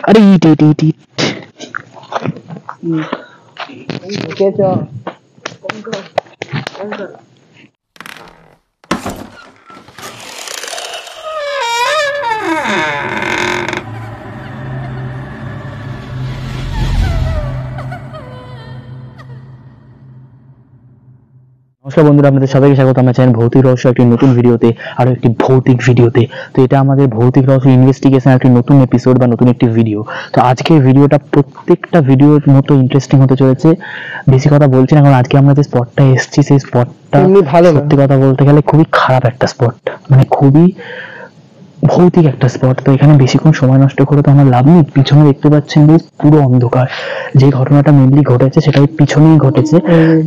अरे ईट ईट ईट ईट कैसा নমস্কার বন্ধুরা, আপনাদের সবাইকে স্বাগত আমার চ্যানেল ভৌতিক রহস্য একটি নতুন ভিডিওতে, আরো একটি ভৌতিক ভিডিওতে। তো এটা আমাদের ভৌতিক রহস্য ইনভেস্টিগেশন একটি নতুন এপিসোড বা নতুন একটি ভিডিও। তো আজকের ভিডিওটা প্রত্যেকটা ভিডিওর মতো ইন্টারেস্টিং হতে চলেছে। বেশি কথা বলছি না, কারণ আজকে আমরা যে স্পটটা এসেছি সেই স্পটটা ভালো, সত্যি কথা বলতে গেলে খুবই খারাপ একটা স্পট, মানে খুবই ভৌতিক একটা স্পট। তো এখানে বেশিক্ষণ সময় নষ্ট করে তো আমার লাভ নেই। পিছনে দেখতে পাচ্ছেন যে পুরো অন্ধকার। যে ঘটনাটা মেনলি ঘটেছে সেটা পিছনেই ঘটেছে।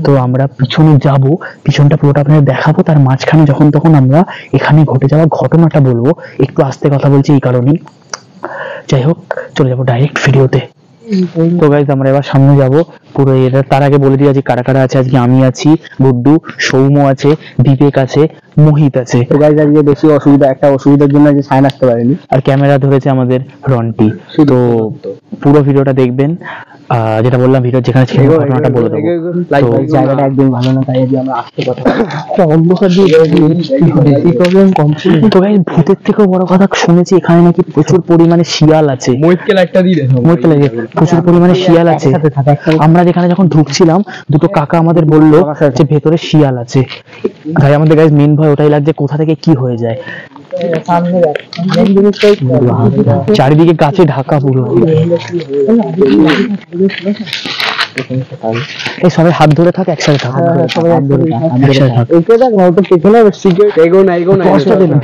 তো আমরা পিছনে যাব, পিছনটা পুরোটা আপনাদের দেখাবো, তার মাঝখানে যখন তখন আমরা এখানে ঘটে যাওয়া ঘটনাটা বলবো। একটু আস্তে কথা বলছি এই কারণেই। যাই হোক, চলে যাবো ডাইরেক্ট ভিডিওতে। তো গাইজ আমরা এবার সামনে যাব পুরো। এটা তার আগে বলে দিই আজকে কারা কারা আছে। আজকে আমি আছি, গুড্ডু, সৌম্য আছে, বিবেক আছে, মোহিত আছে। তো গাইজ আজকে বেশি অসুবিধার জন্য যে সাইন আসতে পারেনি, আর ক্যামেরা ধরেছে আমাদের রন্টি। তো পুরো ভিডিওটা দেখবেন। যেটা বললাম, ভিডিও যেখানে ছিল ঘটনাটা বলে দেবো। জায়গাটা একদম ভালো না, তাই আমরা আসতে কথা অন্ধকার দিয়ে প্রবলেম কম ছিল। তো গাইজ ভূতের থেকেও বড় কথা শুনেছি এখানে নাকি প্রচুর পরিমাণে শিয়াল আছে। প্রচুর পরিমাণে শিয়াল আছে। আমরা যেখানে যখন ঢুকছিলাম দুটো কাকা আমাদের বললো যে ভেতরে শিয়াল আছে। তাই আমাদের গাইজ মেন ভয় ওটাই লাগছে, কোথা থেকে কি হয়ে যায়। চারিদিকে গাছে ঢাকা পুরো। এই সবাই হাত ধরে থাক, একসাথে থাক।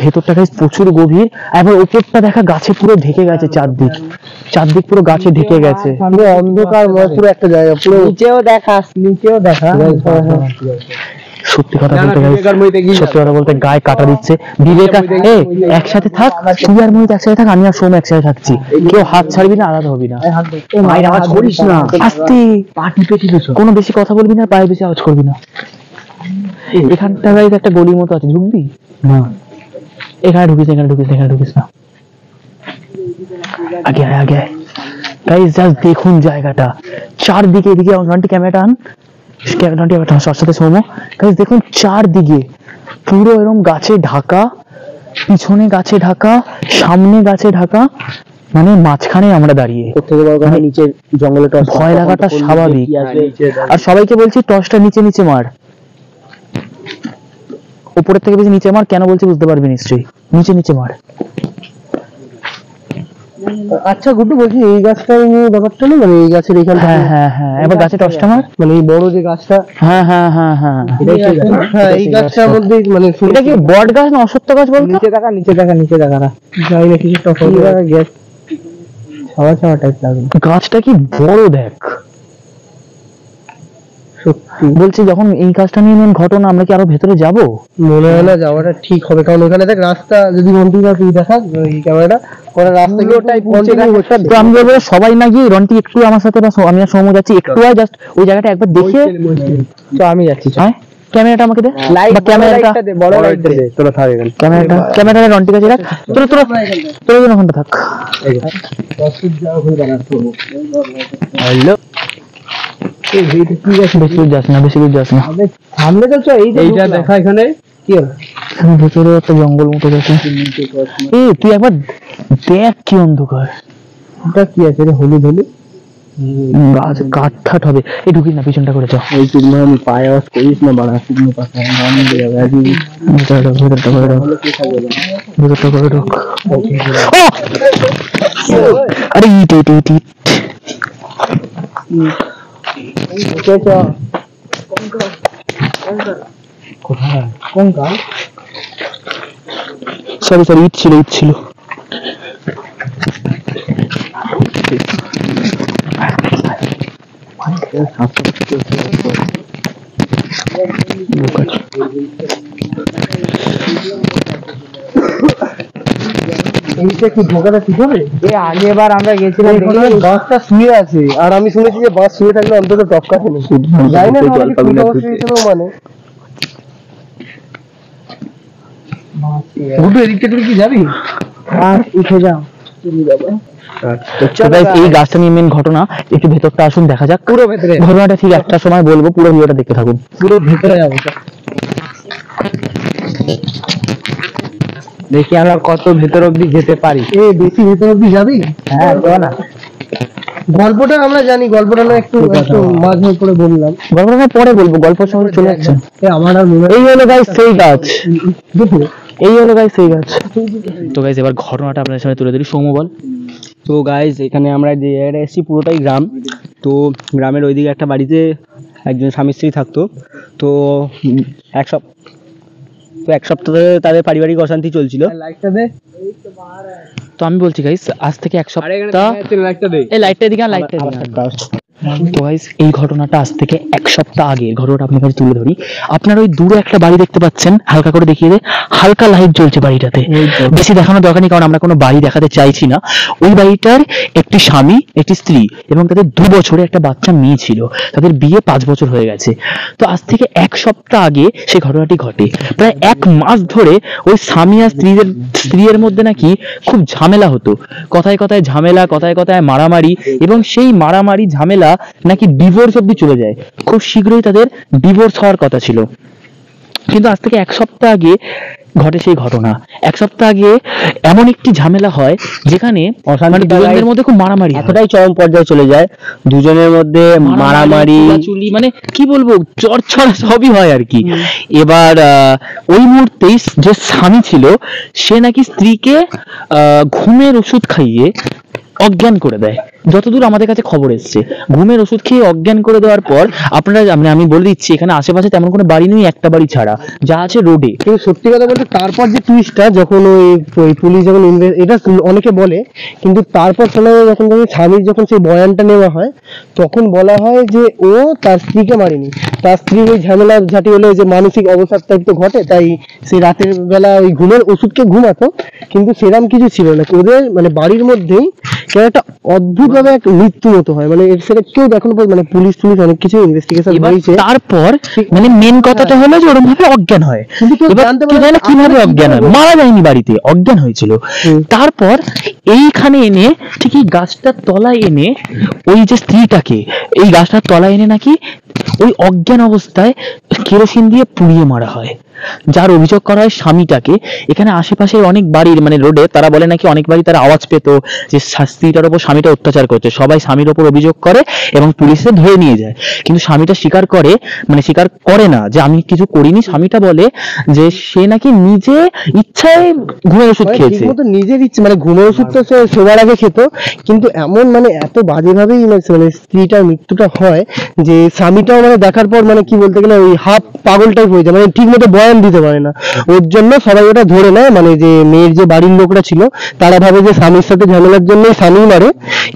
ভেতরটা প্রচুর গভীর, এবার উপরটা দেখা গাছে পুরো ঢেকে গেছে। চারদিক পুরো গাছে ঢেকে গেছে। অন্ধকার পুরো একটা জায়গা, পুরো নিচেও দেখা। সত্যি কথা বলতে গায়ে কাটা দিচ্ছে। বিবেক একসাথে থাক, তুই আর মোহিত একসাথে থাক, আমি আর সোম একসাথে থাকছি। কেউ হাত ছাড়বি না, আলাদা হবি না। আস্তে কোনো বেশি কথা বলবি না, পায়ে বেশি আওয়াজ করবি না। এখানটা গাইজ একটা গলির মতো আছে, ঢুকবি না? এখানে ঢুকিস না। আগে গাইজ জাস্ট দেখুন জায়গাটা চারদিকে। এদিকে ক্যামেরাটা আন, সাথে সৌম্য। গাইজ দেখুন চারদিকে পুরো এরকম গাছে ঢাকা, পিছনে গাছে ঢাকা, সামনে গাছে ঢাকা, মানে মাঝখানে আমরা দাঁড়িয়ে। নিচে জঙ্গলে ভয় লাগাটা স্বাভাবিক। আর সবাইকে বলছি টর্চটা নিচে মার, উপরের থেকে বেশি নিচে মার। কেন বলছি বুঝতে পারবি নিশ্চয়ই। নিচে মার। আচ্ছা গুড্ডু, বলছি এই গাছটা নিয়ে ব্যাপারটা না, মানে এই গাছের এখানে। হ্যাঁ, এবার গাছে টর্চটা মার। মানে এই বড় যে গাছটা, হ্যাঁ, এই গাছটার মধ্যে, মানে এটা কি বট গাছ না অশ্বত্থ গাছ বলতো? নিচে দেখা যাই না কিছু গ্যাস ছাওয়া টাইপ লাগে। গাছটা কি বড় দেখ। সত্যি বলছি, যখন এই কাজটা নিয়ে মেন ঘটনা, আমরা কি আরো ভেতরে যাব? মনে হয় না যাওয়াটা ঠিক হবে, কারণ ওখানে দেখ রাস্তা, যদি মন্দিরটা তুই দেখা এই ক্যামেরাটা ওরা রাস্তা কি ওটাই পৌঁছে গেছে। তো আমি বলবো সবাই না গিয়ে রন্টি একটু আমার সাথে, বা আমি আর সৌম্য যাচ্ছি একটু, জাস্ট ওই জায়গাটা একবার দেখে। তো আমি যাচ্ছি। হ্যাঁ, ক্যামেরাটা আমাকে দে, লাইট, ক্যামেরাটা দে, বড় লাইট দে। তোরা থাক এখানে, ক্যামেরাটা রন্টি কাছে রাখ। তোরা ওখানটা থাক। হ্যালো, বেশি দূর যাস না। সামনে তো এইটা দেখা, এখানে কি ভেতরে একটা জঙ্গল মতো আছে। তুই একবার দেখ কি অন্ধকার। এটা কি আছে রে? হলুদ গাছ কাঠ হবে। এই ঢুকিস না, পিছনটা করে যাও। এই তুমি আমি পায়ে আওয়াজ করিস না, বাড়া শুকনো পাতা ভেতরটা করে ঢোক। আরে ইট সরি ইট ছিল। আগেবার আমরা গেছিলাম, বাসটা শুয়ে আছে, আর আমি শুনেছি যে বাস শুয়ে থাকলে অন্তত টপকা ছিল। জানি না মানে গুড্ডু এদিকটা তুই কি যাবি? আর উঠে যাও তো guys, এই গাছটা নিয়ে মেন ঘটনা, একটু ভেতরটা আসুন দেখা যাক। পুরো ভেতরে ঘটনাটা ঠিক একটা সময় বলবো, পুরো ভিডিওটা দেখতে থাকুন। পুরো ভেতরে যাবো, দেখি আমরা কত ভেতর অবধি যেতে পারি। বেশি ভেতর অবধি যাবি? হ্যাঁ চল না। গল্পটা আমরা জানি, গল্পটা না একটু একটু মাঝে করে বললাম, গল্পটা পরে বলবো, গল্প শহরে চলে যাচ্ছে। আমার আর এই হলো গাইস সেই গাছ, এই হলো গাইস সেই গাছ। তো গাইস এবার ঘটনাটা আপনাদের সামনে তুলে ধরি, সৌম্য বল। তো গাইজ এখানে আমরা যে জায়গাটা এসেছি পুরোটাই গ্রাম। তো গ্রামের ওইদিকে একটা বাড়িতে একজন স্বামী স্ত্রী থাকতো। তো এক সপ্তাহ ধরে তাদের পারিবারিক অশান্তি চলছিল। লাইটটা দে। তো আমি বলছি গাইস, আজ থেকে এক সপ্তাহ, এই লাইটটা দিকে, লাইটটা তো গাইস এই ঘটনাটা আজ থেকে এক সপ্তাহ আগের ঘটনাটা আপনার কাছে তুলে ধরি। আপনারা ওই দূরে একটা বাড়ি দেখতে পাচ্ছেন, হালকা করে দেখিয়ে দে, হালকা লাইট জ্বলছে বাড়িটাতে, বেশি দেখানোর দরকার নেই কারণ আমরা কোনো বাড়ি দেখাতে চাইছি না। ওই বাড়িটার একটি স্বামী, একটি স্ত্রী এবং তাদের 2 বছরে একটা বাচ্চা মেয়ে ছিল, তাদের বিয়ে 5 বছর হয়ে গেছে। তো আজ থেকে এক সপ্তাহ আগে সেই ঘটনাটি ঘটে। প্রায় 1 মাস ধরে ওই স্বামী আর স্ত্রীর মধ্যে নাকি খুব ঝামেলা হতো, কথায় কথায় ঝামেলা, কথায় কথায় মারামারি, এবং সেই মারামারি ঝামেলা নাকি ডিভোর্স অব্দি চলে যায়। খুব শীঘ্রই তাদের ডিভোর্স হওয়ার কথা ছিল, কিন্তু আজ থেকে 1 সপ্তাহ আগে ঘটে সেই ঘটনা। 1 সপ্তাহ আগে এমন একটি ঝামেলা হয় যেখানে মানে দুজনের মধ্যে খুব মারামারি, এতটাই চরম পর্যায়ে চলে যায় দুজনের মধ্যে মারামারি, চুলি, মানে কি বলবো, চড়ছড়া সবই হয় আর কি। এবার ওই মুহূর্তেই যে স্বামী ছিল সে নাকি স্ত্রীকে ঘুমের ওষুধ খাইয়ে অজ্ঞান করে দেয়, যতদূর আমাদের কাছে খবর এসছে। ঘুমের ওষুধ খেয়ে অজ্ঞান করে দেওয়ার পর আপনারা, আমি বলে দিচ্ছি, এখানে আশেপাশে তেমন কোনো বাড়ি নেই, একটা বাড়ি ছাড়া, যা আছে রোডে। কিন্তু সত্যি কথা বলতে তারপর যে টুইস্টটা, যখন ওই পুলিশ যখন এটা অনেকে বলে, কিন্তু তারপর শোনা যায় যখন স্বামীর যখন সেই বয়ানটা নেওয়া হয় তখন বলা হয় যে ও তার স্ত্রীকে মারেনি, তার স্ত্রীর ওই ঝামেলা ঝাঁটি হলে যে মানসিক অবসাদটা একটু ঘটে, তাই সেই রাতের বেলা ওই ঘুমের ওষুধকে ঘুমাতো, কিন্তু সেরকম কিছু ছিল না। ওদের মানে বাড়ির মধ্যেই কেন একটা অদ্ভুত ভাবে একটা মৃত্যু মতো হয়, মানে সেটা কেউ এখনো মানে পুলিশ অনেক কিছু ইনভেস্টিগেশন হয়েছে। তারপর মানে মেন কথাটা হলো যে ওরকম ভাবে অজ্ঞান হয়, জানতে পারে না কিভাবে অজ্ঞান হয়, মারা যায়নি, বাড়িতে অজ্ঞান হয়েছিল। তারপর এইখানে এনে, ঠিক এই গাছটার তলায় এনে, ওই যে স্ত্রীটাকে এই গাছটার তলায় এনে নাকি ওই অজ্ঞান অবস্থায় কেরোসিন দিয়ে পুড়িয়ে মারা হয়। যার অভিযোগ করা হয় স্বামীটাকে। এখানে আশেপাশে অনেক বাড়ির মানে রোডে তারা বলে নাকি অনেক বাড়ি তারা আওয়াজ পেত যে স্ত্রীটার উপর স্বামীটা অত্যাচার করছে, সবাই স্বামীর উপর অভিযোগ করে এবং পুলিশে ধরে নিয়ে যায়, কিন্তু স্বামীটা স্বীকার করে না যে আমি কিছু করিনি। স্বামীটা বলে যে সে নাকি নিজে ইচ্ছায় ঘুমের ওষুধ খেয়েছে, নিজের ইচ্ছে, মানে ঘুমের ওষুধটা সে শোবার আগে খেত, কিন্তু এমন মানে এত বাজেভাবেই মানে স্ত্রীটার মৃত্যুটা হয় যে স্বামীটাও মানে দেখার পর মানে কি বলতে গেলে ওই হাফ পাগল টাইপ হয়ে যায়, মানে ঠিক মতো বয়ান দিতে পারে না। ওর জন্য সবাই ওটা ধরে নেয়, মানে যে মেয়ের যে বাড়ির লোকরা ছিল তারা ভাবে যে স্বামীর সাথে ঝামেলার জন্য স্বামী মারে,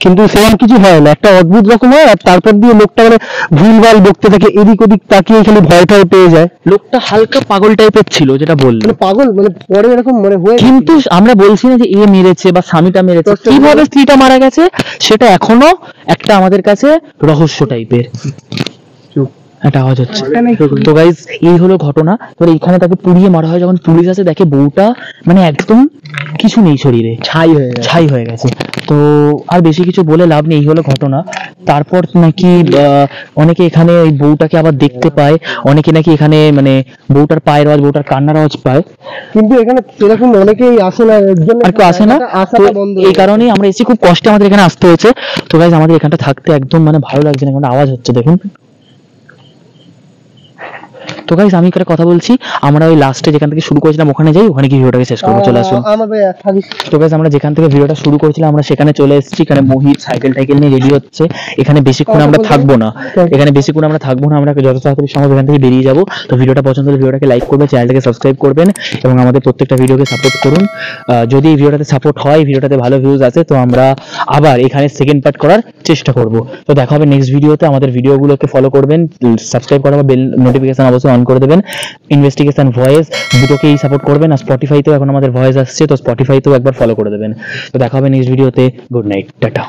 কিন্তু সেরকম কিছু হয় না, একটা অদ্ভুত রকম হয়। আর তারপর দিয়ে লোকটা মানে ভুলভাল বকতে থাকে, এদিক ওদিক তাকিয়ে খালি ভয় পেয়ে যায়। লোকটা হালকা পাগল টাইপের ছিল, যেটা বললো পাগল মানে পরে এরকম মানে হয়ে। কিন্তু আমরা বলছি না যে এ মেরেছে বা স্বামীটা মেরেছে, কিভাবে স্ত্রীটা মারা গেছে সেটা এখনো একটা আমাদের কাছে রহস্য টাইপের একটা আওয়াজ হচ্ছে। তো গাইস এই হলো ঘটনা। এবার এইখানে তাকে পুড়িয়ে মারা হয়, যখন পুলিশ আসে দেখে বউটা মানে একদম কিছু নেই, শরীরে ছাই হয়ে গেছে। তো আর বেশি কিছু বলে লাভ নেই, এই হলো ঘটনা। তারপর নাকি অনেকে এখানে এই বউটাকে আবার দেখতে পায়, অনেকে নাকি এখানে মানে বউটার পায়ের আওয়াজ, বউটার কান্নার আওয়াজ পায়, কিন্তু এখানে সেরকম অনেকেই আসে না, আর কেউ আসে না। এই কারণেই আমরা এসে খুব কষ্টে আমাদের এখানে আসতে হয়েছে। তো গাইস আমাদের এখানটা থাকতে একদম মানে ভালো লাগছে না, কারণ আওয়াজ হচ্ছে দেখুন। তো গাইস আমি একটা কথা বলছি, আমরা ওই লাস্টে যেখান থেকে শুরু করেছিলাম ওখানে যাই, ওখানে কি ভিডিওটাকে শেষ করবো, চলে আসুন। তো গাইস আমরা যেখান থেকে ভিডিওটা শুরু করেছিলাম আমরা সেখানে চলে এসেছি। এখানে মোহিত সাইকেল নিয়ে রেডি হচ্ছে। এখানে বেশিক্ষণ আমরা থাকবো না, আমরা যত তাড়াতাড়ি সম্ভব এখান থেকে বেরিয়ে যাবো। তো ভিডিওটা পছন্দ হলে ভিডিওটাকে লাইক করবেন, চ্যানেলটাকে সাবস্ক্রাইব করবেন এবং আমাদের প্রত্যেকটা ভিডিওকে সাপোর্ট করুন। যদি এই ভিডিওটাতে সাপোর্ট হয়, ভিডিওটাতে ভালো ভিউজ আছে, তো আমরা আবার এখানে সেকেন্ড পার্ট করার চেষ্টা করব। তো দেখা হবে নেক্সট ভিডিওতে। আমাদের ভিডিওগুলোকে ফলো করবেন, সাবস্ক্রাইব করা বা বেল নোটিফিকেশন অবশ্যই অন করে দেবেন। ইনভেস্টিগেশন ভয়েস দুটোকেই সাপোর্ট করবেন। আর স্পটিফাইতেও এখন আমাদের ভয়েস আসছে, তো স্পটিফাইতেও একবার ফলো করে দেবেন। তো দেখা হবে নেক্সট ভিডিওতে। Good night, tata.